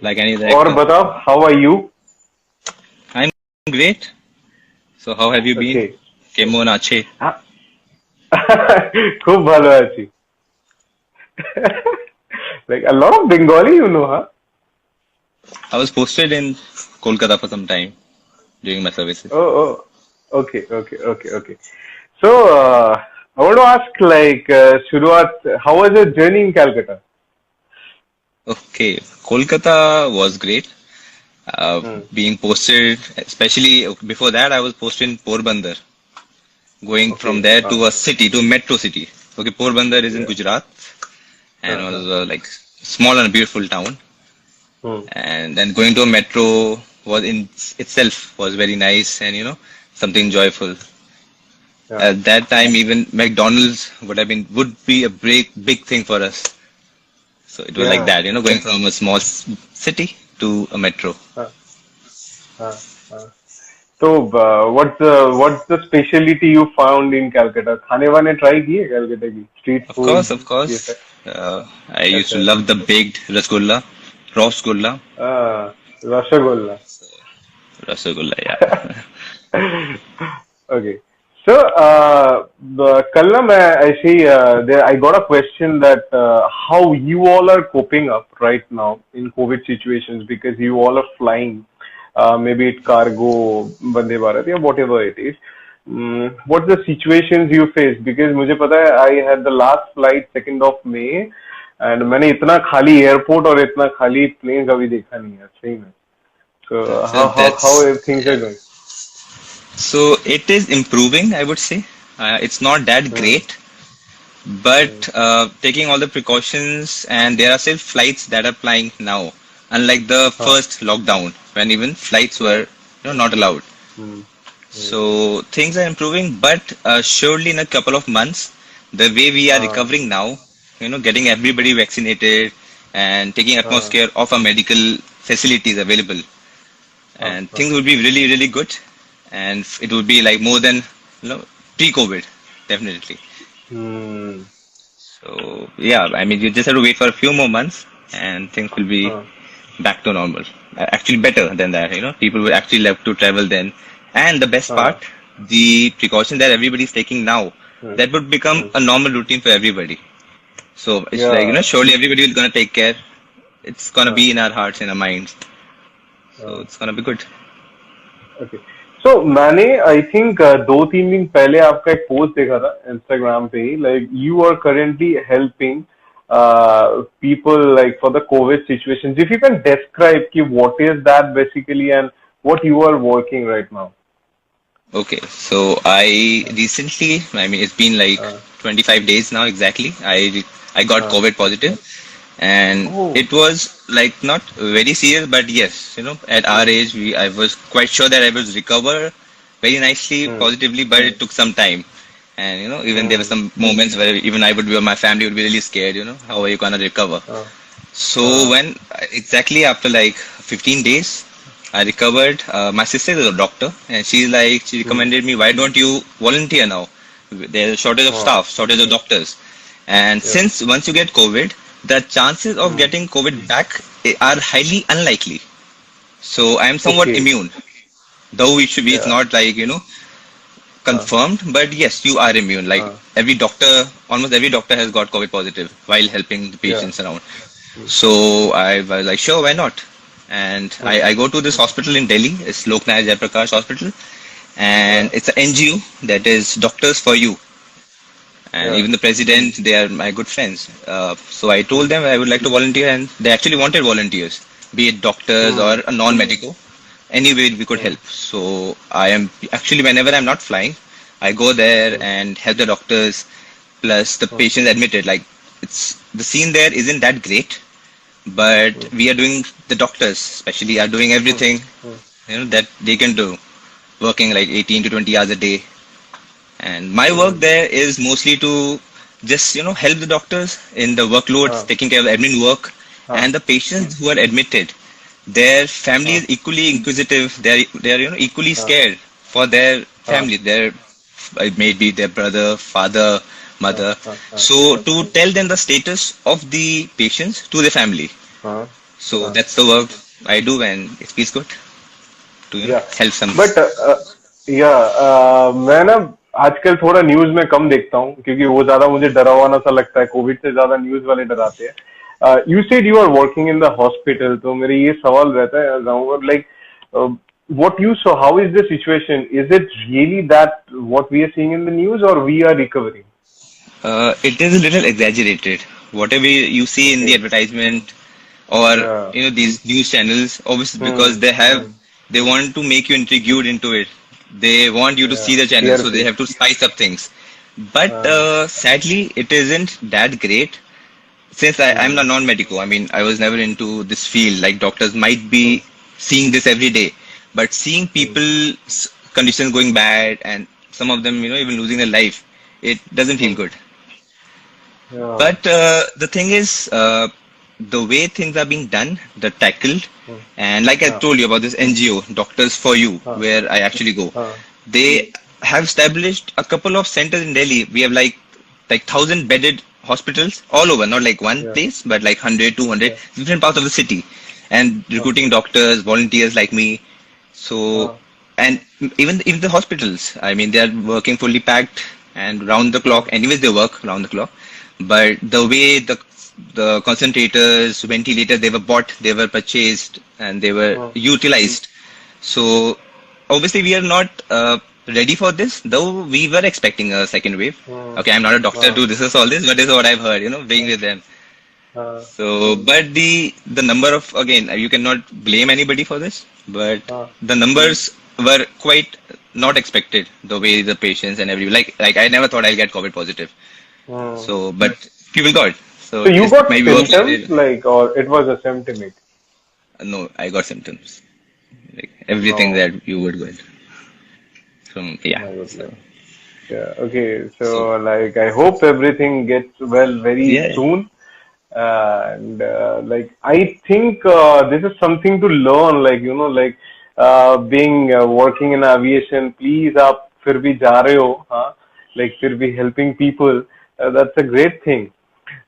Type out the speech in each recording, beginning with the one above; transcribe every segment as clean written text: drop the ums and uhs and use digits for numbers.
like any other और actor. बताओ, how are you? I'm great. So how have you been? Okay. Kemon ache. হ্যাঁ, খুব ভালো আছি। Like a lot of Bengali, huh? I was posted in Kolkata for some time during my services. Oh, okay, okay, okay, okay. So, I want to ask, like, Shuruat, how was your journey in Calcutta? Okay, Kolkata was great. Hmm. Being posted, especially before that, I was posted in Porbandar, going from Okay. there to a city, to a metro city. Okay, Porbandar is in Yeah. Gujarat and Uh-huh. was like small and beautiful town. Hmm. And then going to a metro was in itself was very nice and something joyful. Yeah. At that time, even McDonald's would be a big thing for us. So it was like Yeah. that, going from a small city to a metro. Uh, uh, uh. So, what's the specialty you found in Calcutta? खाने वाने try किए Calcutta की street Of food course, of ये course. सब? I used to अच्छा। love the baked rasgulla, raw rasgulla, rasgulla. rasgulla. Yeah. Okay. So, कल ना मैं ऐसे ही I got a question that how you all are coping up right now in COVID situations because you all are flying, maybe it cargo, Vande Bharat, या whatever it is. What's the situations you face? Because मुझे पता है I had the last flight 2nd of May and मैंने इतना खाली airport और इतना खाली plane कभी देखा नहीं है सही में. So So how that's things are going? so it is improving, I would say. It's not that Hmm. great, but Hmm. taking all the precautions, and there are still flights that are flying now, unlike the Huh. first lockdown when even flights Hmm. were not allowed. Hmm. Hmm. So things are improving, but surely in a couple of months, the way we are Uh, recovering now, getting everybody vaccinated and taking utmost uh, care of our medical facilities available, uh, and uh. things would be really, really good, and it would be like more than pre-COVID, definitely. Hmm. So yeah, I mean, you just have to wait for a few more months, and things will be Uh, back to normal. Actually, better than that. People will actually love to travel then. And the best uh, part, the precaution that everybody is taking now, hmm. that would become Hmm. a normal routine for everybody. So it's like Yeah. surely everybody is gonna take care. It's gonna Uh, be in our hearts, in our minds. So uh. it's gonna be good. Okay. So मैंने I think 2-3 दिन पहले आपका एक post देखा था Instagram पे ही like you are currently helping people like for the COVID situations. If you can describe कि what is that basically and what you are working right now. Okay, so I mean, it's been like Uh, 25 days now exactly. I got uh. COVID positive, and Oh. it was like not very serious, but yes, at our Hmm. age, I was quite sure that I was recover very nicely, Hmm. positively, but it took some time. And even there were Hmm. some moments where even I would be, or my family would be really scared. How are you gonna recover? Uh, So uh, when exactly after like 15 days, I recovered. My sister is a doctor, and she hmm. recommended me, why don't you volunteer now? There's a shortage of Uh, staff, shortage of doctors, and yeah. since once you get COVID, the chances of Hmm. getting COVID back are highly unlikely. So I am somewhat Okay. immune, though it's Yeah. not like Uh, confirmed, but yes, you are immune. Like uh, almost every doctor has got COVID positive while helping the yeah. patients around. Hmm. So I was like, sure, why not? And Hmm. I go to this hospital in Delhi. It's Loknayak Jayaprakash Hospital, and Uh, it's an NGO that is Doctors for You. And yeah. even the president, they are my good friends. So I Hmm. told them I would like to volunteer, and they actually wanted volunteers, be it doctors Hmm. or a non-medical. Any way we could Hmm. help. So I am actually, whenever I'm not flying, I go there Hmm. and help the doctors plus the Hmm. patients admitted. Like it's the scene there isn't that great, but Hmm. we are doing the doctors especially are doing Hmm. everything Hmm. that they can do, working like 18 to 20 hours a day. And my work Hmm. there is mostly to just help the doctors in the workloads, Uh, taking care of admin work, uh, and the patients who are admitted, their family uh, is equally inquisitive. They are equally uh, scared for their uh, family. Their it may be their brother, father, uh, mother. uh, uh, So to tell them the status of the patients to the family. uh, So हाँ, that's the work I do, and it feels good to या help some. But या मैं ना आजकल थोड़ा news में कम देखता हूँ क्योंकि वो ज्यादा मुझे डरावना सा लगता है, कोविड से ज्यादा न्यूज वाले डराते हैं. You said you are working in the hospital, तो मेरे ये सवाल रहता है like what you saw, how is the situation? Is it really that what we are seeing in the news, or we are recovering? It is a little exaggerated. Whatever you see in the Okay. advertisement or Yeah. these news channels, obviously because Hmm. Hmm. they want to make you intrigued into it. They want you to Yeah. see the channel, so they TRP. have to spice up things. But Uh, sadly, it isn't that great. Since I'm a hmm. non-medical, I mean, I was never into this field. Like doctors might Hmm. be seeing this every day, but seeing Hmm. people's conditions going bad and some of them, even losing their life, it doesn't feel Hmm. good. Yeah. But the thing is, the way things are being done, the tackled, Hmm. and like I Uh, told you about this NGO, Doctors for You, uh, where I actually go, uh, they have established a couple of centers in Delhi. We have like 1,000 bedded hospitals all over, not like one yeah. place, but like 100, 200, Yeah. different parts of the city, and Okay. recruiting doctors, volunteers like me. So, Uh, and even the hospitals, I mean, they are working fully packed and round the uh, clock. Anyways, they work round the clock. But the way the concentrators, ventilators, they were bought, they were purchased, and they were uh, utilized. So obviously, we are not ready for this, though we were expecting a second wave. uh, Okay, I'm not a doctor uh, to discuss all this, but this is what I've heard, being with them. uh, So, but the number of, again, you cannot blame anybody for this, but uh, the numbers were quite not expected. The way the patients and every like I never thought I'll get COVID positive. uh. So, but people got. So So you it got maybe works like symptoms, that. like, or it was asymptomatic? No, I got symptoms. Like everything No, that you would get from, yeah. my So, goodness. Yeah. Okay. so So, like, I hope everything gets well very yeah. soon. And like, I think this is something to learn. Like, like being working in aviation. Please, आप फिर भी जा रहे हो, हाँ? Like, फिर भी helping people. That's a great thing.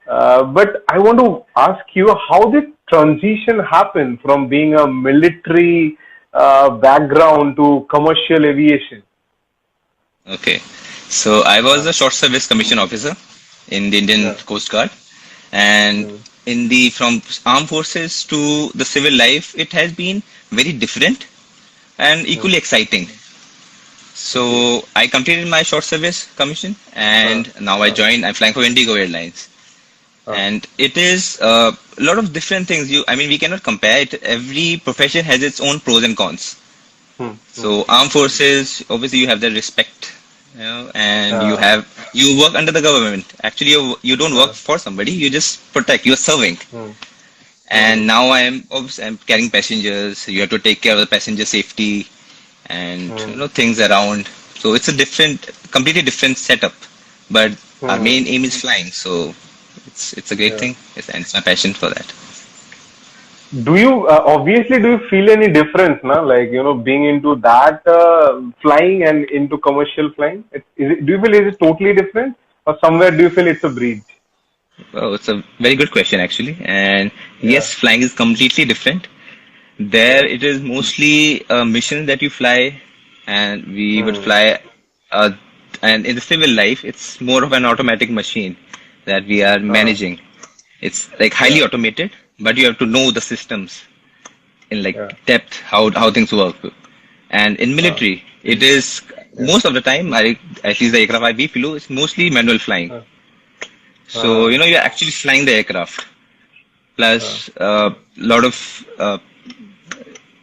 But I want to ask you, how did transition happen from being a military background to commercial aviation? Okay. So I was Uh, a short service commission officer in the Indian yeah. Coast Guard, and Mm, in the from armed forces to the civil life, it has been very different and mm, equally exciting. okay. So I completed my short service commission, Uh, and now I uh, joined. I'm flying for Indigo Airlines, uh, and it is a lot of different things. I mean, we cannot compare it. Every profession has its own pros and cons. mm, mm. So armed forces, obviously, you have the respect, and Uh, you work under the government. Actually, you don't work uh, for somebody. You just protect. You're serving. mm, And mm, now I'm carrying passengers. You have to take care of the passenger safety and mm, things around. So it's a completely different setup. But our mm. main aim is flying, so it's a great Yeah. thing. And it's my passion for that. Do you obviously do you feel any difference, now? Like, being into that flying and into commercial flying? Do you feel is it totally different, or somewhere do you feel it's a bridge? Well, it's a very good question actually. And Yeah. yes, flying is completely different. There, Yeah. it is mostly a mission that you fly, and we would Mm. fly. Uh, and in the civil life, it's more of an automatic machine that we are Uh, managing. It's like highly yeah. automated, but you have to know the systems in like Yeah. depth how things work. And in Uh, military, it is yeah. most of the time, at least the aircraft I flew, it's mostly manual flying. Uh, So uh, you're actually flying the aircraft. uh, Plus a lot of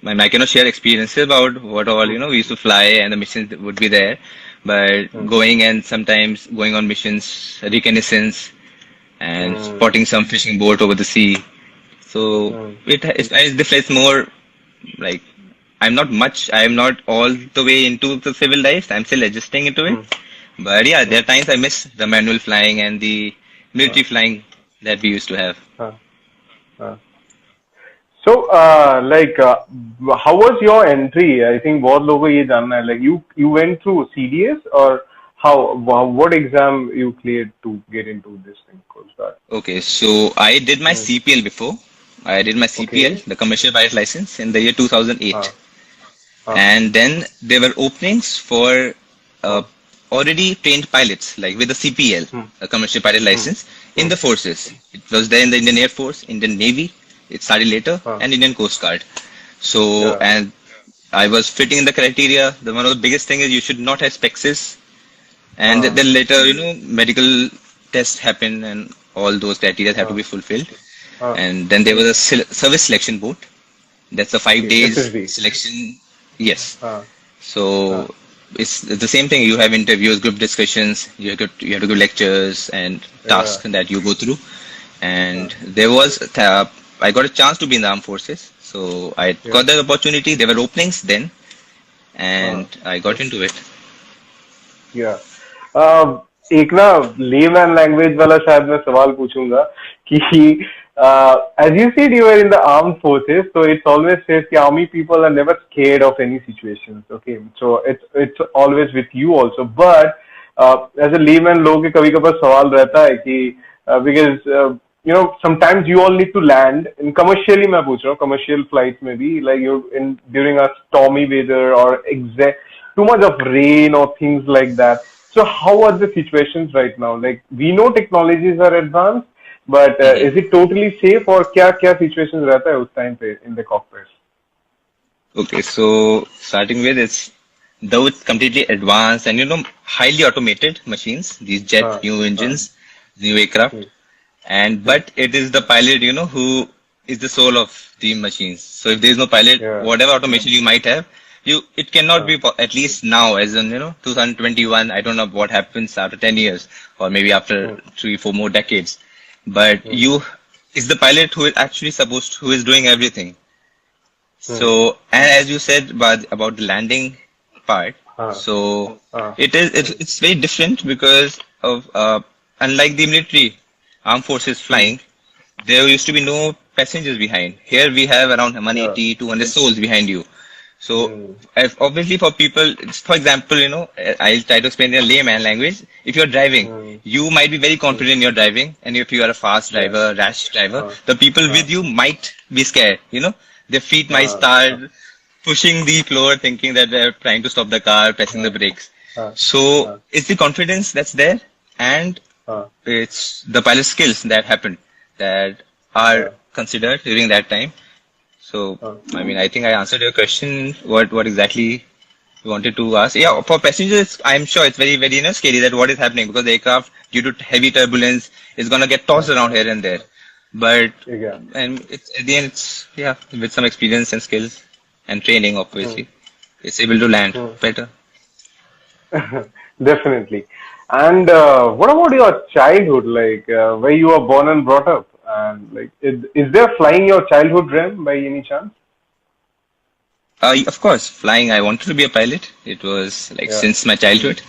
I cannot share experiences about what all mm, we used to fly and the missions that would be there, but mm, going and sometimes going on missions, reconnaissance, and mm, spotting some fishing boat over the sea. So mm, it's different. It's more like I'm not all the way into the civil life. I'm still adjusting into it. mm, But yeah, there mm, are times I miss the manual flying and the uh, military flying that we used to have. uh, uh. So, like, how was your entry? I think बहुत लोगों को ये जानना है. Like, you went through CDS, or what exam you cleared to get into this thing called that? Okay, so I did my Mm, CPL before. I did my CPL, Okay. the commercial pilot license, in the year 2008. Uh, uh, And then there were openings for uh, uh, already trained pilots, like with the CPL, hmm, a commercial pilot hmm, license, in hmm, the forces. It was there in the Indian Air Force, Indian Navy, it started later, uh, and Indian Coast Guard. So, yeah. and I was fitting in the criteria. The one of the biggest thing is you should not have spexes. And Uh, then later, medical tests happen and all those criteria have to uh, be fulfilled. uh, And then there was a service selection board. That's a five okay. days SSB. selection. Yes. Uh, uh, So it's the same thing. You have interviews, group discussions. You have to give lectures and yeah. tasks that you go through. Uh, And there was I got a chance to be in the armed forces. So I yeah. got that opportunity. There were openings then, Uh, and I got into it. yeah. एक ना layman language वाला शायद मैं सवाल पूछूंगा कि as you said you were in the armed forces, so it's always says कि army people are never scared of any situations. Okay, so it's always with you also, but as a layman लोगों के कभी कभार सवाल रहता है कि because sometimes you all need to land in commercially मैं पूछ रहा हूँ commercial flights में भी like you in during a stormy weather or too much of rain or things like that. So how are the situations right now? Like we know technologies are advanced, but Mhm. is it totally safe or क्या situations रहता है उस time पे in the cockpits? Okay, so starting with it's though it's completely advanced and highly automated machines, these jet हाँ new हाँ engines, new aircraft, and hmm, but it is the pilot who is the soul of the machines. So if there is no pilot, yeah whatever automation you might have, it cannot हाँ be at least now, as in 2021. I don't know what happens after 10 years or maybe after hmm, 3 4 more decades, but hmm, you is the pilot who is actually who is doing everything. Hmm, So, and as you said about the landing part, हाँ so हाँ it's very different because of unlike the military armed forces hmm, flying, there used to be no passengers behind. Here we have around yeah 180, 200 souls behind you. So, hmm, obviously for people, for example, I'll try to explain in a layman language. If you're driving, hmm, you might be very confident in your driving, and if you are a fast yeah driver, rash driver, हाँ the people हाँ with you might be scared. Their feet might हाँ start हाँ pushing the floor, thinking that they're trying to stop the car, pressing the हाँ brakes. हाँ So, हाँ it's the confidence that's there, and हाँ it's the pilot skills that happen that are yeah considered during that time. So, हाँ I mean, I think I answered your question. What exactly you wanted to ask? Yeah, for passengers, I'm sure it's very, very scary that what is happening because the aircraft, due to heavy turbulence, is gonna get tossed हाँ around here and there. But yeah and it's at the end, it's yeah, with some experience and skills and training, hmm, obviously, it's able to land hmm. better. Definitely. And what about your childhood, like where you were born and brought up? And like, is there flying your childhood dream by any chance? Of course, flying. I wanted to be a pilot. It was like Yeah. since my childhood.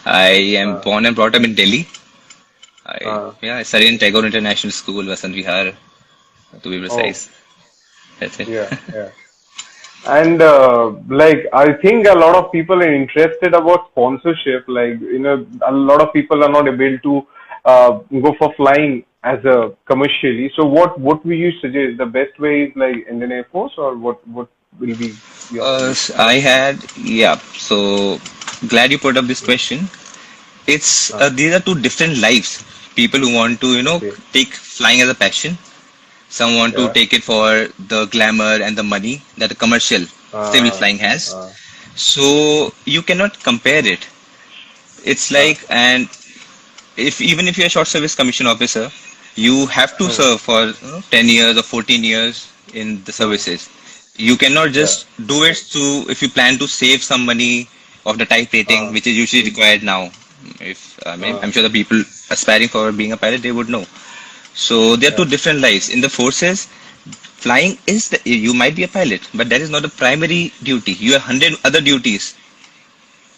I am Uh, born and brought up in Delhi. uh, I studied in Tagore International School, Vasant Vihar, to be oh, precise. That's it. yeah, yeah. And like, I think a lot of people are interested about sponsorship. Like, a lot of people are not able to go for flying as a commercially. So, what will you suggest? The best way is like Indian Air Force, or what will be your suggestion? I had, yeah. So glad you put up this question. It's Uh, these are two different lives. People who want to, okay. take flying as a passion. Some want to Yeah. take it for the glamour and the money that a commercial civil Uh, flying has. uh, So you cannot compare it. It's uh, like, and if even if you're a short service commission officer, you have to hmm, serve for 10 years or 14 years in the hmm, services. You cannot yeah. just do it if you plan to save some money of the type rating, Uh, which is usually required now. If I mean, uh, I'm sure the people aspiring for being a pilot, they would know. So there are yeah. two different lives. In the forces, flying is you might be a pilot, but that is not the primary duty. You have 100 other duties,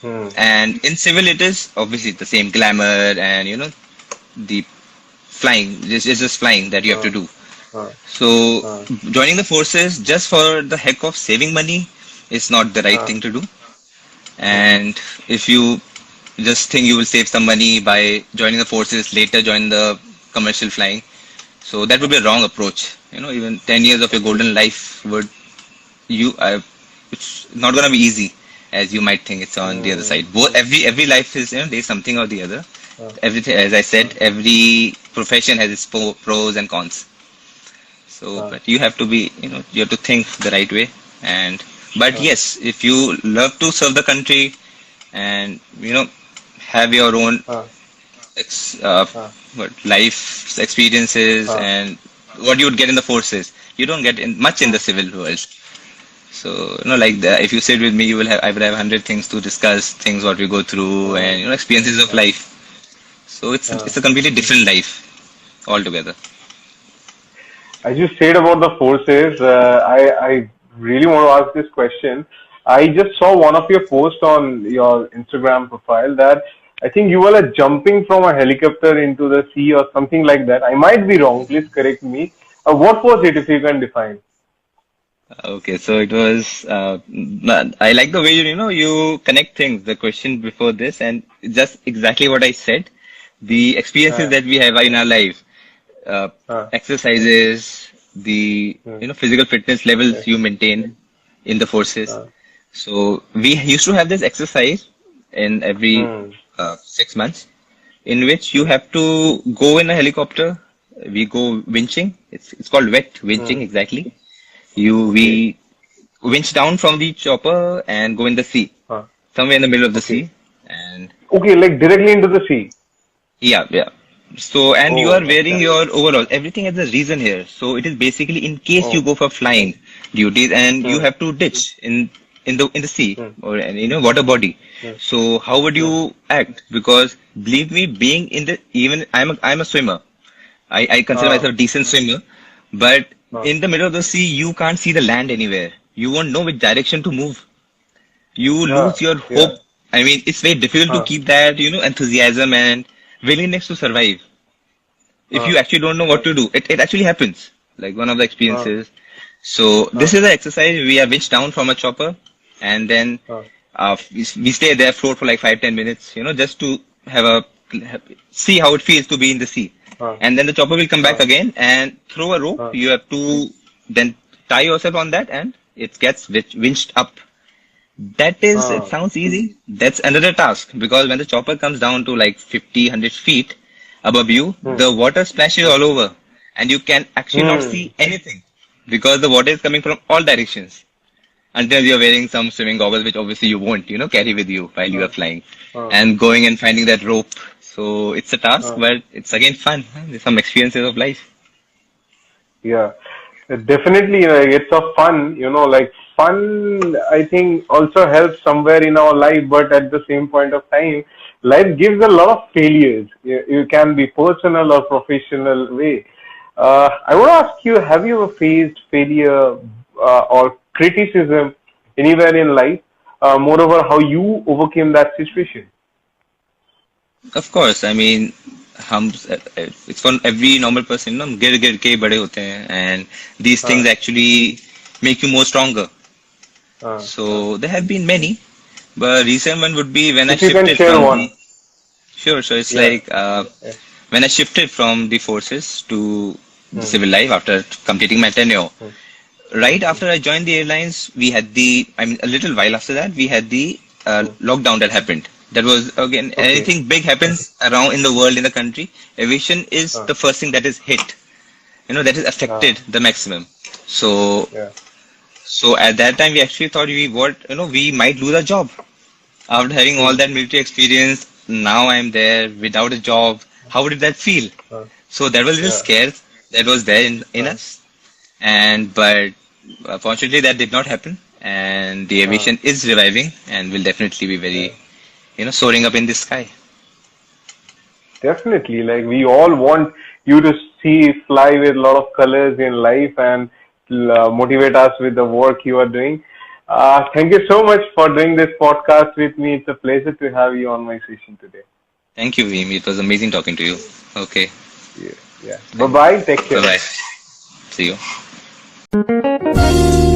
Hmm, and in civil it is obviously the same glamour and the flying. It's just flying that you have to uh, do. uh, So uh, joining the forces just for the heck of saving money is not the right uh, thing to do. uh, And if you just think you will save some money by joining the forces, later join the commercial flying, so that would be a wrong approach. even 10 years of your golden life would you it's not gonna be easy as you might think it's on the other Mm, side. Both every life is there's something or the other. uh, Everything, as I uh, said, every profession has its pros and cons. So, uh, but you have to be, you have to think the right way. And, but uh, yes, if you love to serve the country and, have your own uh, ex, uh, uh, life experiences uh, and what you would get in the forces, you don't get much in uh, the civil world. So, like that, if you sit with me, I would have 100 things to discuss, things what we go through uh, and, experiences of uh, life. So uh. it's a completely different life altogether. As you said about the forces, I really want to ask this question. I just saw one of your posts on your Instagram profile that I think you were jumping from a helicopter into the sea or something like that. I might be wrong. Please correct me. What was it, if you can define? Okay, so it was. I like the way you connect things. The question before this, and just exactly what I said. The experiences Uh, that we have in our life, uh, uh, exercises, the mm, physical fitness uh, levels you maintain in the forces. uh, So we used to have this exercise in every mm, 6 months, in which you have to go in a helicopter. We go winching. It's called wet winching mm, exactly. okay. We winch down from the chopper and go in the sea, Uh, somewhere in the middle of the okay. sea. And Okay, like directly into the sea. yeah, yeah. So, and you are Oh, wearing okay. your overall. Everything has a reason here. So it is basically in case you Oh, go for flying duties and you mm, have to ditch in the sea mm, or water body. mm, So how would mm, you act? Because believe me, being in the even I'm a swimmer. I consider ah, myself a decent swimmer, but ah, in the middle of the sea, you can't see the land anywhere. You won't know which direction to move. You yeah, lose your yeah, hope. I mean, it's very difficult to ah, keep that, enthusiasm and willingness to survive. If you ah, actually don't know what to do, it actually happens. Like one of the ah, experiences. So this ah, is the exercise. We are winched down from a chopper, and then ah, we stay there, float for like 5-10 minutes, just to have see how it feels to be in the sea. ah, And then the chopper will come back ah, again and throw a rope. ah, You have to then tie yourself on that, and it gets winched up. It ah, sounds easy. That's another task because when the chopper comes down to like 50, 100 feet above you, hmm, the water splashes all over and you can actually not hmm, see anything because the water is coming from all directions until you're wearing some swimming goggles, which obviously you won't, carry with you while you are ah, flying ah, and going and finding that rope. So it's a task, ah. but it's again fun. There's some experiences of life. Yeah, definitely. It's a fun, like fun. I think also helps somewhere in our life, but at the same point of time, life gives a lot of failures. You can be personal or professional way. I want to ask you: have you ever faced failure or criticism anywhere in life? Moreover, how you overcame that situation? Of course, I mean, हम it's for every normal person, गिर गिर के बड़े होते हैं, and these things Uh, actually make you more stronger. uh, uh. So there have been many, but recent one would be when I If you can shifted share from the one, sure. So it's yeah. like Yeah. when I shifted from the forces to the Hmm. civil life after completing my tenure. Hmm. Right Hmm. after I joined the airlines, we had I mean, a little while after that, we had the Hmm. lockdown that happened. That was, again, Okay. anything big happens around in the world, in the country, aviation is Uh, the first thing that is hit, that is uh, affected the maximum. So, yeah. so at that time, we actually thought we might lose our job. After having all Hmm. that military experience, now I'm there without a job. How did that feel? Uh, So that was a little yeah. scare that was there in Uh, us. But fortunately, that did not happen. And the uh, aviation is reviving and will definitely be yeah. very, soaring up in the sky. Definitely. Like we all want you to see fly with a lot of colors in life and motivate us with the work you are doing. Thank you so much for doing this podcast with me. It's a pleasure to have you on my session today. Thank you, Veem. It was amazing talking to you. Okay. Yeah. Yeah. Bye bye. Take Bye care. bye. See you.